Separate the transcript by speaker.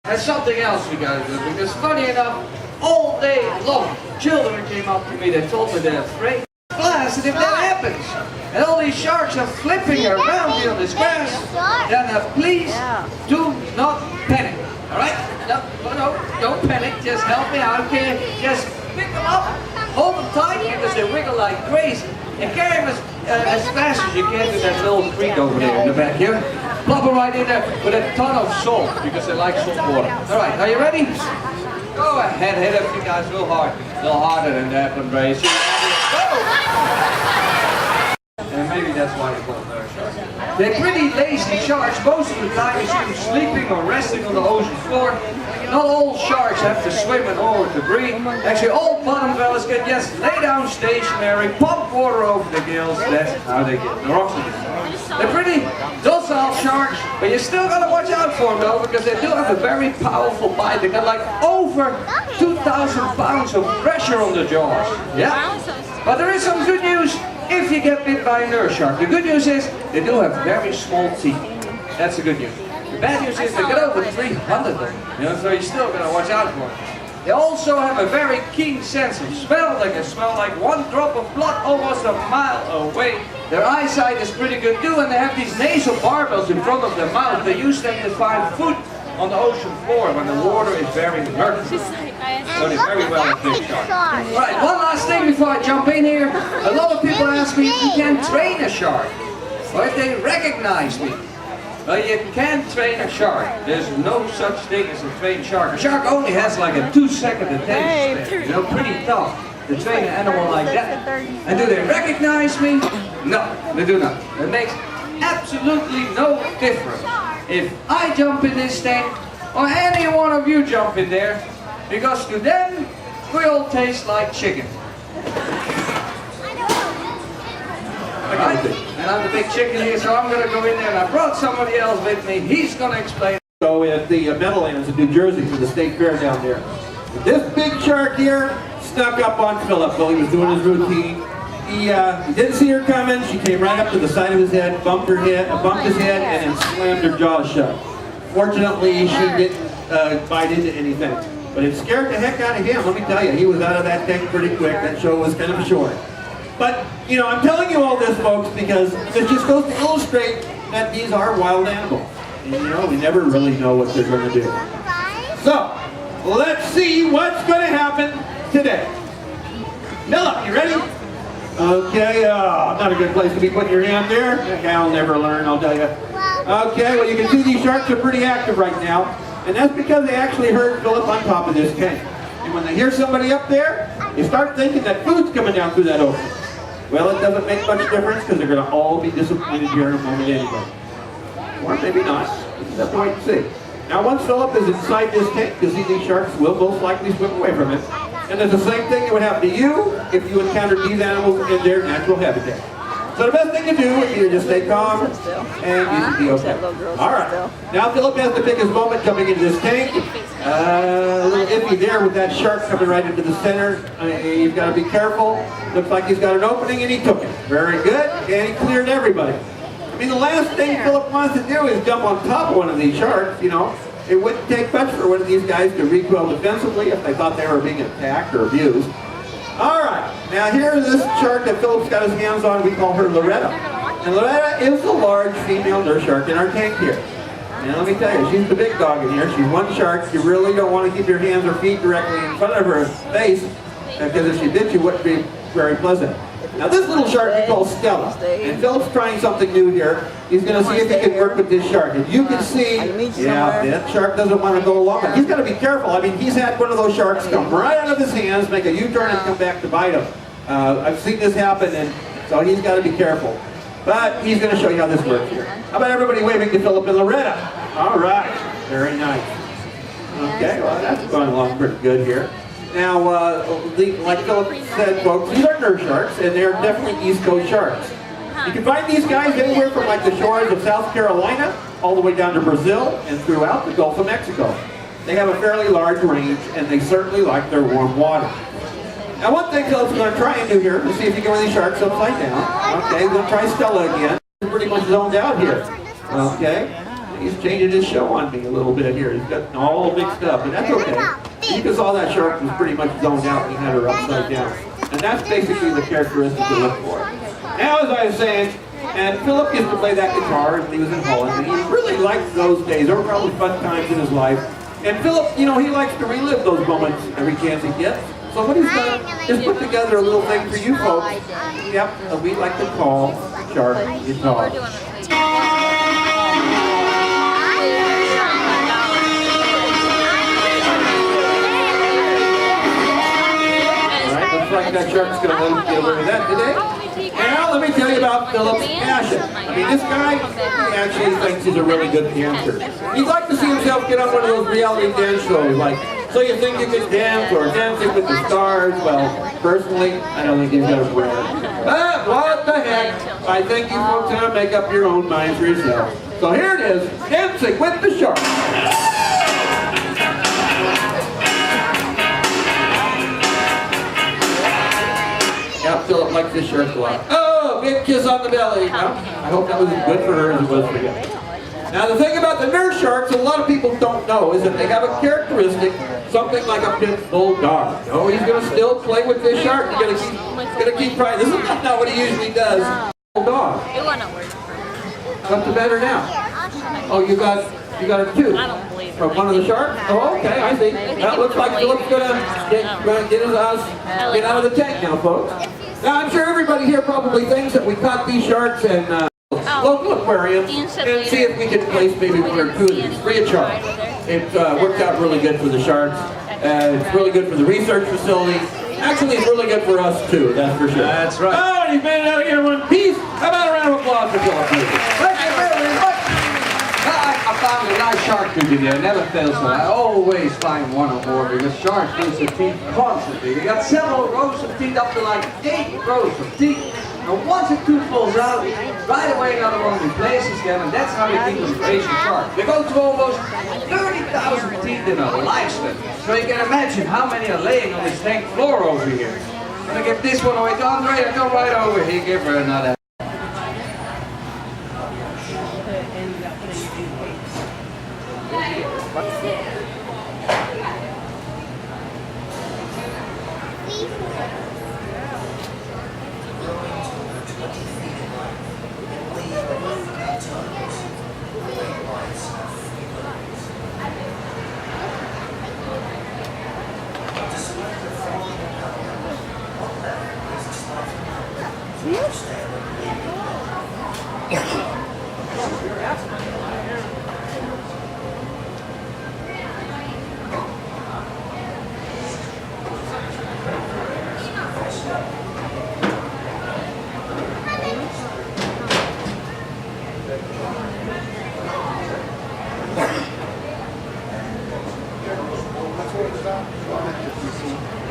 Speaker 1: That's something else we gotta do, because funny enough, all day long, children came up to me, they told me they're afraid. Blast, and if that happens, and all these sharks are flipping around here on this grass, then please do not panic, alright? No, don't panic, just help me out, okay? Just pick them up, hold them tight, because they wiggle like crazy, and carry them as fast as you can to that little creek over there in the back here. Plop them right in there with a ton of salt, because they like salt water. Alright, are you ready? Go ahead, hit them you guys real hard. A little harder than that one, Brace. Go! And maybe that's why they call them sharks. They're pretty lazy sharks. Most of the time you see them sleeping or resting on the ocean floor. Not all sharks have to swim in order to breathe. Actually, all bottom dwellers can just lay down stationary, pump water over the gills. That's how they get their oxygen. They're pretty docile sharks, but you still gotta watch out for them though, because they do have a very powerful bite. They got like over 2,000 pounds of pressure on the jaws. Yeah. But there is some good news if you get bit by a nurse shark. The good news is they do have very small teeth. That's the good news. The bad news is they get over 300 of them. You know, so you still gotta watch out for them. They also have a very keen sense of smell. They can smell like one drop of blood almost a mile away. Their eyesight is pretty good too, and they have these nasal barbels in front of their mouth. They use them to find food on the ocean floor when the water is very murky. So they're very well equipped sharks. Right, one last thing before I jump in here. A lot of people ask me if you can train a shark, or if they recognize me. Well, you can't train a shark. There's no such thing as a trained shark. A shark only has like a 2-second attention span. You know, pretty tough to train an animal like that. And do they recognize me? No, they do not. It makes absolutely no difference if I jump in this tank or any one of you jump in there, because to them, we all taste like chicken. Right? And I'm the big chicken here, so I'm going to go in there, and I brought somebody else with me. He's going to explain.
Speaker 2: So at the Meadowlands in New Jersey for the state fair down there, this big shark here snuck up on Philip while he was doing his routine. He didn't see her coming. She came right up to the side of his head, bumped his head, and then slammed her jaws shut. Fortunately, she didn't bite into anything, but it scared the heck out of him. Let me tell you, he was out of that tank pretty quick. That show was kind of short. But, you know, I'm telling you all this, folks, because this just goes to illustrate that these are wild animals. And, you know, we never really know what they're going to do. So, let's see what's going to happen today. Philip, you ready? Okay, not a good place to be putting your hand there. That guy will never learn, I'll tell you. Okay, well, you can see these sharks are pretty active right now. And that's because they actually heard Philip on top of this tank. And when they hear somebody up there, they start thinking that food's coming down through that opening. Well, it doesn't make much difference because they're going to all be disappointed here in a moment anyway. Or maybe not. We'll have to wait and see. Now, once Philip is inside this tank, you'll see these sharks will most likely swim away from it. And it's the same thing that would happen to you if you encountered these animals in their natural habitat. So the best thing to do is either just stay calm and you should be okay. All right. Now Philip has the biggest moment coming into this tank. A little iffy there with that shark coming right into the center. You've got to be careful. Looks like he's got an opening and he took it. Very good. And he cleared everybody. I mean, the last thing Philip wants to do is jump on top of one of these sharks, you know. It wouldn't take much for one of these guys to recoil defensively if they thought they were being attacked or abused. All right, now here's this shark that Philip's got his hands on. We call her Loretta. And Loretta is the large female nurse shark in our tank here. And let me tell you, she's the big dog in here. She's one shark. You really don't want to keep your hands or feet directly in front of her face, because if she did, she wouldn't be very pleasant. Now this little shark we call Stella, and Philip's trying something new here. He's going to see if he can work with this shark. And you can see, yeah, that shark doesn't want to go along, but he's got to be careful. I mean, he's had one of those sharks come right out of his hands, make a U-turn and come back to bite him. I've seen this happen, and so he's got to be careful. But he's going to show you how this works here. How about everybody waving to Philip and Loretta? All right, very nice. Okay, well that's going along pretty good here. Now, like Philip said, folks, these are nurse sharks, and they're definitely East Coast sharks. You can find these guys anywhere from like the shores of South Carolina, all the way down to Brazil, and throughout the Gulf of Mexico. They have a fairly large range, and they certainly like their warm water. Now, one thing Philip's going to try and do here, to see if he can run these sharks upside down. Okay, he's going to try Stella again. He's pretty much zoned out here. Okay. He's changing his show on me a little bit here. He's got all mixed up, and that's okay. You saw that shark was pretty much zoned out and he had her upside down. And that's basically the characteristic to look for. Now, as I was saying, and Philip used to play that guitar when he was in Holland, and he really liked those days. They were probably fun times in his life. And Philip, you know, he likes to relive those moments every chance he gets. So what he's done is put together a little thing for you folks. Yep, that we like to call Shark Guitar. Looks like that shark's going to let us get away with that today. Now, let me tell you about Philip's passion. I mean, this guy, he actually thinks he's a really good dancer. He'd like to see himself get on one of those reality dance shows, like So You Think You Can Dance or Dancing with the Stars. Well, personally, I don't think he's got a prayer. But what the heck? I think you folks have to make up your own mind for yourself. So here it is, Dancing with the Shark. Yeah, Philip likes this shirt a lot. Oh, big kiss on the belly. Well, I hope that was as good for her as it was for you. Now, the thing about the nurse sharks, a lot of people don't know, is that they have a characteristic, something like a pit bull dog. Oh, he's going to still play with this shark. He's going to keep trying. This is not what he usually does. Bull dog. Up to better now. Oh, you got a tooth from one of the sharks? Oh, okay, I see. That looks like Philip's going to get out of the tank now, folks. Now, I'm sure everybody here probably thinks that we caught these sharks in local aquariums and see if we can place maybe one or two of these free of charge. It worked out really good for the sharks. It's really good for the research facility. Actually, it's really good for us, too, that's for sure. That's right. Oh, and he's made it out here in one piece. How about a round of applause for Philip?
Speaker 1: Thank you very much. I found a nice shark tooth in there. It never fails me. I always find one or more because sharks lose their teeth constantly. They got several rows of teeth, up to like 8 rows of teeth. And once a tooth falls out, right away another one replaces them, and that's how they keep them raising sharks. They go to almost 30,000 teeth in a lifespan. So you can imagine how many are laying on this tank floor over here. I'm gonna give this one away to Andrea. Come right over here, give her another.